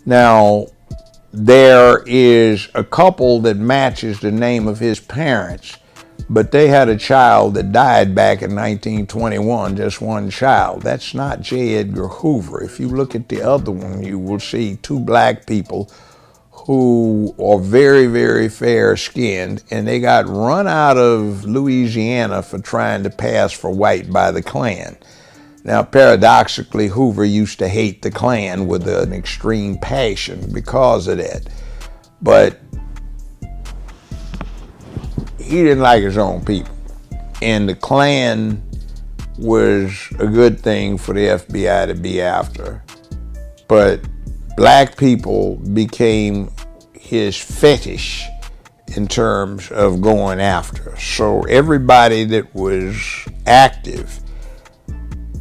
Now, there is a couple that matches the name of his parents, but they had a child that died back in 1921, just one child. That's not J. Edgar Hoover. If you look at the other one, you will see two black people who are very, very fair-skinned, and they got run out of Louisiana for trying to pass for white by the Klan. Now, paradoxically, Hoover used to hate the Klan with an extreme passion because of that. But he didn't like his own people. And the Klan was a good thing for the FBI to be after. But black people became his fetish in terms of going after. So everybody that was active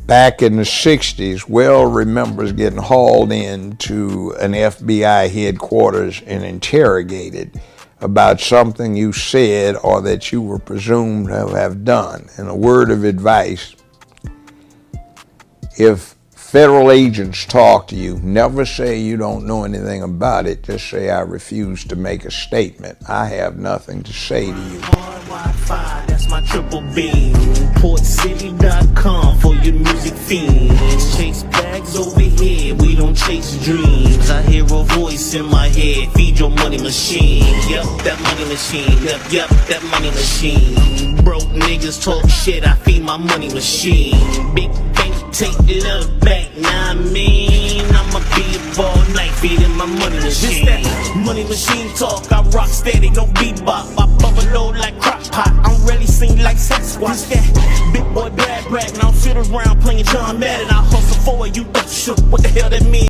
back in the 60s well remembers getting hauled into an FBI headquarters and interrogated about something you said or that you were presumed to have done. And a word of advice: if federal agents talk to you, never say you don't know anything about it. Just say, I refuse to make a statement. I have nothing to say to you. Wi-Fi, that's my triple beam. PortCity.com for your music fiends. Chase bags over here, we don't chase dreams. I hear a voice in my head, feed your money machine. Yep, that money machine. Yep, that money machine. Broke niggas talk shit, I feed my money machine. Big bank, take it up back, nah I mean, I'ma be up all night feeding my money machine. Just that money machine talk, I rock steady, don't bebop. I bubble like crock pot, I'm really seen like Sasquatch. That big boy brag, now I sit around playing John Madden. I hustle for it, you don't shoot, what the hell that mean?